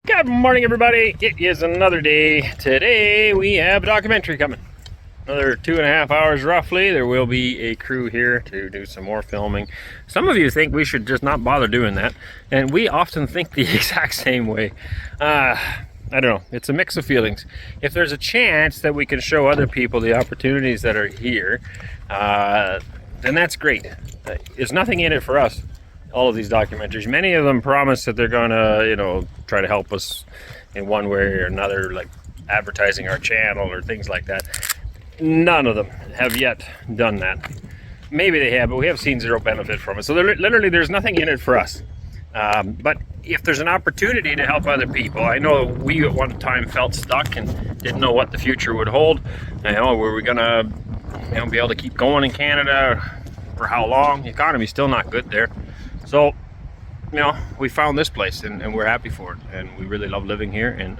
Good morning, everybody. It is another day. Today we have a documentary coming. Another 2.5 hours roughly. There will be a crew here to do some more filming. Some of you think we should just not bother doing that, and we often think the exact same way. I don't know. It's a mix of feelings. If there's a chance that we can show other people the opportunities that are here, then that's great. There's nothing in it for us. All of these documentaries, many of them promise that they're gonna, try to help us in one way or another, like advertising our channel or things like that. None of them have yet done that. Maybe they have, but we have seen zero benefit from it. So literally, there's nothing in it for us. But if there's an opportunity to help other people, I know we at one time felt stuck and didn't know what the future would hold. Were we gonna, be able to keep going in Canada? For how long? The economy's still not good there. So, we found this place and we're happy for it, and we really love living here, and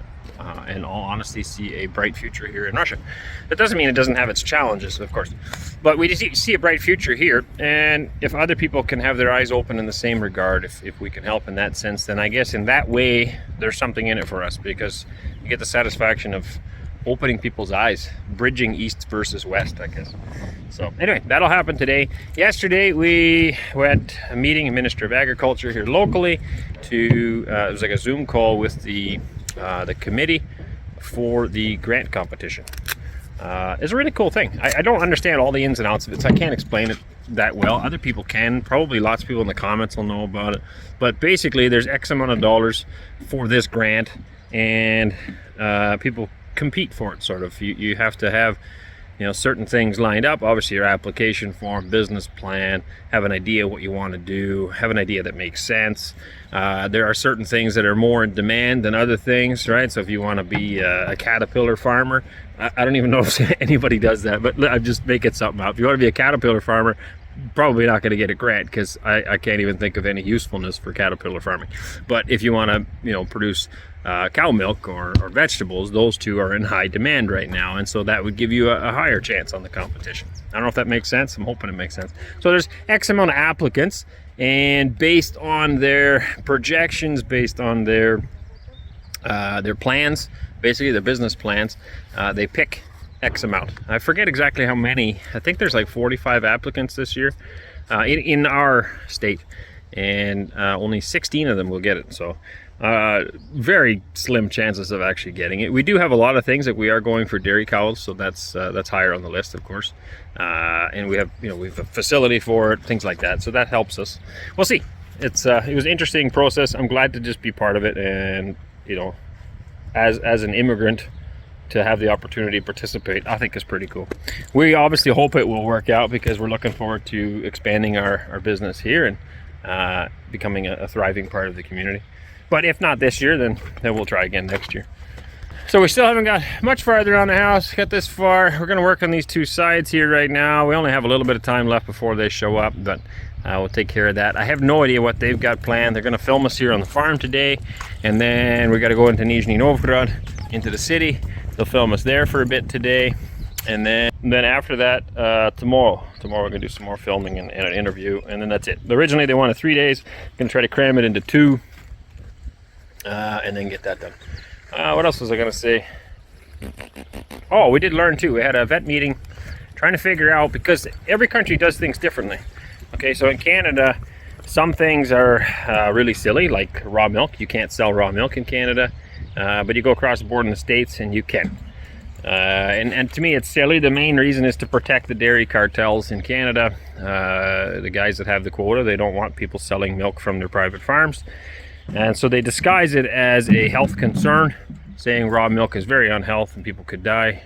in all honesty see a bright future here in Russia. That doesn't mean it doesn't have its challenges, of course, but we see a bright future here, and if other people can have their eyes open in the same regard, if we can help in that sense, then I guess in that way there's something in it for us, because you get the satisfaction of opening people's eyes, bridging east versus west, I guess. So anyway, that'll happen today. Yesterday we had a meeting, Minister of Agriculture here locally, to it was like a Zoom call with the committee for the grant competition. It's a really cool thing. I don't understand all the ins and outs of it, so I can't explain it that well. Other people can. Probably lots of people in the comments will know about it. But basically, there's X amount of dollars for this grant, and people compete for it, sort of. You have to have certain things lined up. Obviously, your application form, business plan, have an idea what you want to do, have an idea that makes sense. There are certain things that are more in demand than other things, right? So if you want to be a caterpillar farmer, I don't even know if anybody does that, but I'm just making something up. If you want to be a caterpillar farmer, probably not going to get a grant, because I can't even think of any usefulness for caterpillar farming. But if you want to produce cow milk or vegetables, those two are in high demand right now, and so that would give you a higher chance on the competition. I don't know if that makes sense. I'm hoping it makes sense. So there's X amount of applicants, and based on their projections, based on their plans, basically their business plans, they pick X amount. I forget exactly how many. I think there's like 45 applicants this year in our state, and only 16 of them will get it. So very slim chances of actually getting it. We do have a lot of things, like we are going for dairy cows, so that's higher on the list, of course. And we have we have a facility for it, things like that. So that helps us. We'll see. It was an interesting process. I'm glad to just be part of it, and as an immigrant, to have the opportunity to participate, I think is pretty cool. We obviously hope it will work out, because we're looking forward to expanding our business here and becoming a thriving part of the community. But if not this year, then we'll try again next year. So we still haven't got much farther on the house, got this far. We're going to work on these two sides here right now. We only have a little bit of time left before they show up, but we'll take care of that. I have no idea what they've got planned. They're going to film us here on the farm today, and then we got to go into Nizhny Novgorod, into the city. They'll film us there for a bit today, and then after that, tomorrow we're going to do some more filming and an interview, and then that's it. Originally they wanted 3 days. I'm going to try to cram it into 2, and then get that done. What else was I going to say? Oh, we did learn too. We had a vet meeting trying to figure out, because every country does things differently. Okay, so in Canada, some things are really silly, like raw milk. You can't sell raw milk in Canada. But you go across the board in the States and you can. And to me, it's silly. The main reason is to protect the dairy cartels in Canada. The guys that have the quota, they don't want people selling milk from their private farms. And so they disguise it as a health concern, saying raw milk is very unhealthy and people could die,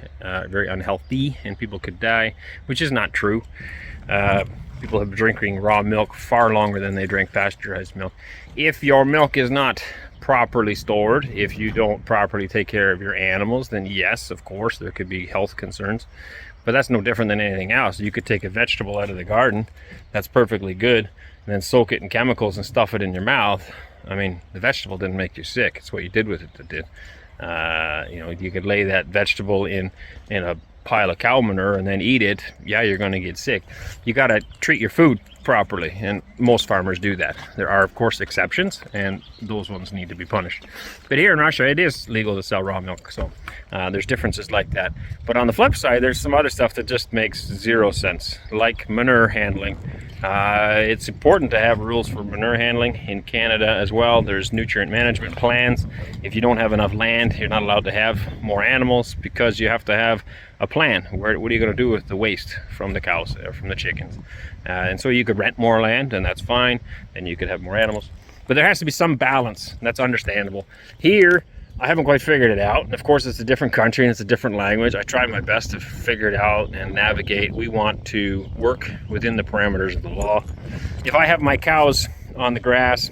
very unhealthy and people could die, which is not true. People have been drinking raw milk far longer than they drink pasteurized milk. If your milk is not properly stored, if you don't properly take care of your animals, then yes, of course, there could be health concerns. But that's no different than anything else. You could take a vegetable out of the garden, that's perfectly good, and then soak it in chemicals and stuff it in your mouth. I mean, the vegetable didn't make you sick. It's what you did with it that did. You could lay that vegetable in a pile of cow manure and then eat it. Yeah, you're going to get sick. You got to treat your food properly, and most farmers do that. There are, of course, exceptions, and those ones need to be punished. But here in Russia, it is legal to sell raw milk, so there's differences like that. But on the flip side, there's some other stuff that just makes zero sense, like manure handling. It's important to have rules for manure handling in Canada as well. There's nutrient management plans. If you don't have enough land, you're not allowed to have more animals, because you have to have a plan. What are you going to do with the waste from the cows or from the chickens? And so you could rent more land, and that's fine, and you could have more animals. But there has to be some balance, and that's understandable. Here, I haven't quite figured it out. And of course, it's a different country and it's a different language. I try my best to figure it out and navigate. We want to work within the parameters of the law. If I have my cows on the grass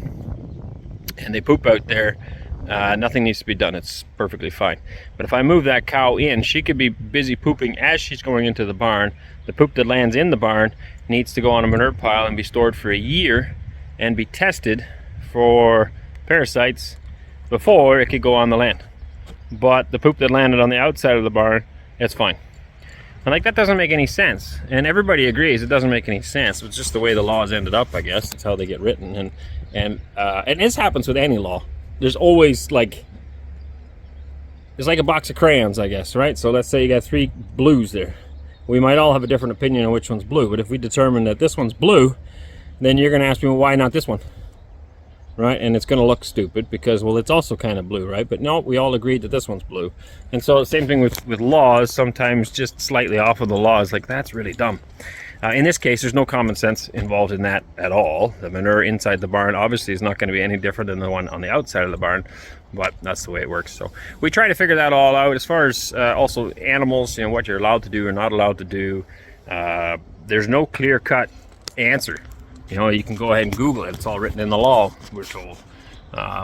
and they poop out there, nothing needs to be done. It's perfectly fine. But if I move that cow in, she could be busy pooping as she's going into the barn. The poop that lands in the barn needs to go on a manure pile and be stored for a year and be tested for parasites before it could go on the land. But the poop that landed on the outside of the barn, it's fine. And like, that doesn't make any sense. And everybody agrees it doesn't make any sense. It's just the way the laws ended up, I guess. It's how they get written. And this happens with any law. There's always like, it's like a box of crayons, I guess, right? So let's say you got 3 blues there. We might all have a different opinion on which one's blue, but if we determine that this one's blue, then you're going to ask me, well, why not this one? Right? And it's going to look stupid because, well, it's also kind of blue, right? But no, we all agreed that this one's blue. And so the same thing with laws, sometimes just slightly off of the law is like, that's really dumb. In this case, there's no common sense involved in that at all. The manure inside the barn obviously is not going to be any different than the one on the outside of the barn, but that's the way it works. So we try to figure that all out. As far as also animals, you know, what you're allowed to do or not allowed to do, there's no clear-cut answer. You know, you can go ahead and Google it. It's all written in the law, we're told.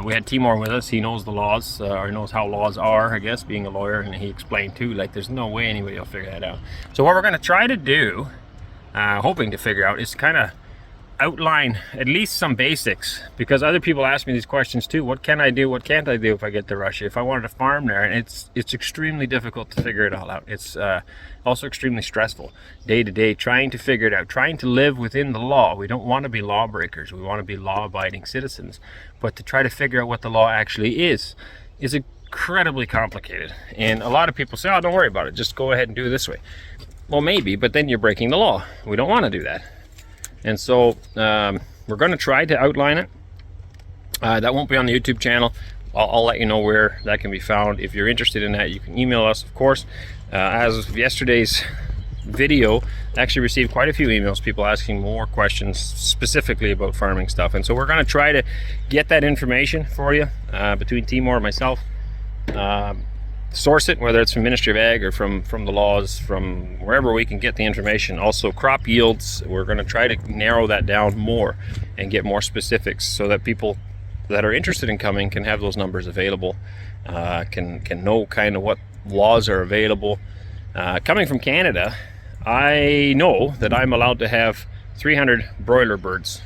We had Timor with us. He knows the laws, or knows how laws are, I guess, being a lawyer, and he explained too, like, there's no way anybody will figure that out. So what we're going to try to do, hoping to figure out, is kind of outline at least some basics, because other people ask me these questions too. What can I do? What can't I do if I get to Russia? If I wanted to farm there, and it's extremely difficult to figure it all out. It's also extremely stressful day to day, trying to figure it out, trying to live within the law. We don't want to be lawbreakers. We want to be law-abiding citizens. But to try to figure out what the law actually is incredibly complicated. And a lot of people say, oh, don't worry about it. Just go ahead and do it this way. Well, maybe, but then you're breaking the law. We don't want to do that. And so we're going to try to outline it. That won't be on the YouTube channel. I'll let you know where that can be found. If you're interested in that, you can email us, of course. As of yesterday's video, I actually received quite a few emails, people asking more questions specifically about farming stuff. And so we're going to try to get that information for you between Timor and myself. Source it, whether it's from Ministry of Ag or from the laws, from wherever we can get the information. Also crop yields, we're going to try to narrow that down more and get more specifics so that people that are interested in coming can have those numbers available, can know kind of what laws are available. Coming from Canada, I know that I'm allowed to have 300 broiler birds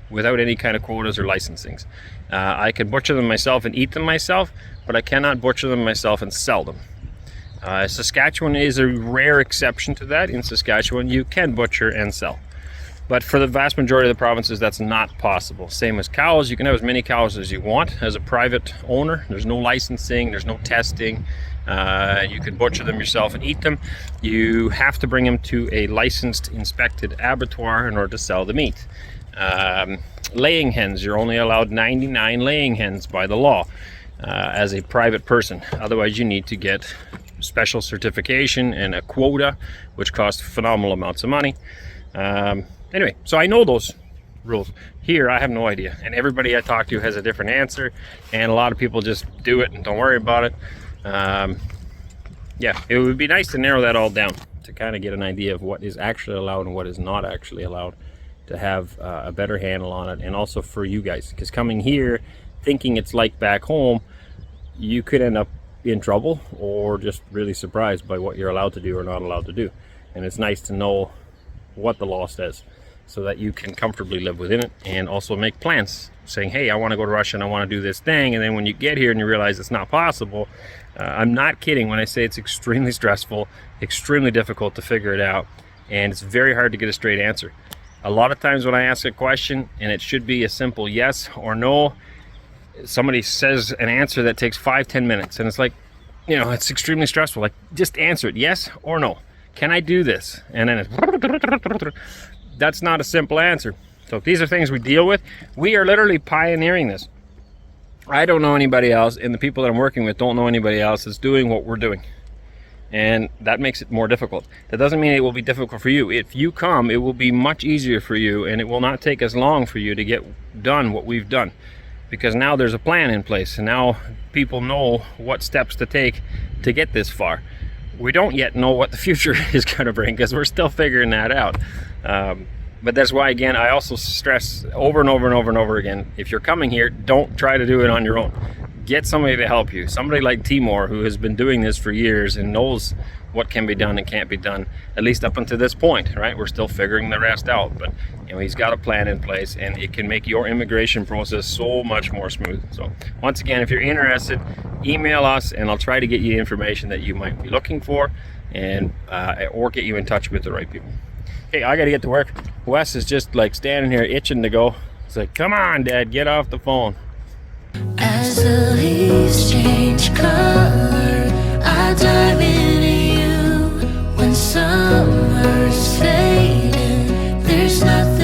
without any kind of quotas or licensings. I can butcher them myself and eat them myself, but I cannot butcher them myself and sell them. Saskatchewan is a rare exception to that. In Saskatchewan, you can butcher and sell. But for the vast majority of the provinces, that's not possible. Same as cows. You can have as many cows as you want as a private owner. There's no licensing, there's no testing. You can butcher them yourself and eat them. You have to bring them to a licensed, inspected abattoir in order to sell the meat. Laying hens, you're only allowed 99 laying hens by the law as a private person. Otherwise, you need to get special certification and a quota, which costs phenomenal amounts of money. Anyway, so I know those rules. Here, I have no idea. And everybody I talk to has a different answer. And a lot of people just do it and don't worry about it. Yeah, it would be nice to narrow that all down to kind of get an idea of what is actually allowed and what is not actually allowed, to have a better handle on it. And also for you guys, because coming here thinking it's like back home, you could end up in trouble or just really surprised by what you're allowed to do or not allowed to do. And it's nice to know what the law says so that you can comfortably live within it, and also make plans saying, hey, I want to go to Russia and I want to do this thing. And then when you get here and you realize it's not possible, I'm not kidding when I say it's extremely stressful, extremely difficult to figure it out, and it's very hard to get a straight answer. A lot of times when I ask a question and it should be a simple yes or no, somebody says an answer that takes 5-10 minutes, and it's like, you know, it's extremely stressful. Like, just answer it, yes or no. Can I do this? And then it's, that's not a simple answer. So these are things we deal with. We are literally pioneering this. I don't know anybody else, and the people that I'm working with don't know anybody else that's doing what we're doing. And that makes it more difficult. That doesn't mean it will be difficult for you. If you come, it will be much easier for you, and it will not take as long for you to get done what we've done. Because now there's a plan in place, and now people know what steps to take to get this far. We don't yet know what the future is going to bring, because we're still figuring that out. But that's why, again, I also stress over and over and over and over again, if you're coming here, don't try to do it on your own. Get somebody to help you. Somebody like Timur, who has been doing this for years and knows what can be done and can't be done, at least up until this point, right? We're still figuring the rest out, but you know, he's got a plan in place, and it can make your immigration process so much more smooth. So once again, if you're interested, email us and I'll try to get you information that you might be looking for, and or get you in touch with the right people. Okay, I gotta get to work. Wes is just like standing here itching to go. It's like, come on, Dad, get off the phone. As the leaves change color, I dive into you. When summer's fading, there's nothing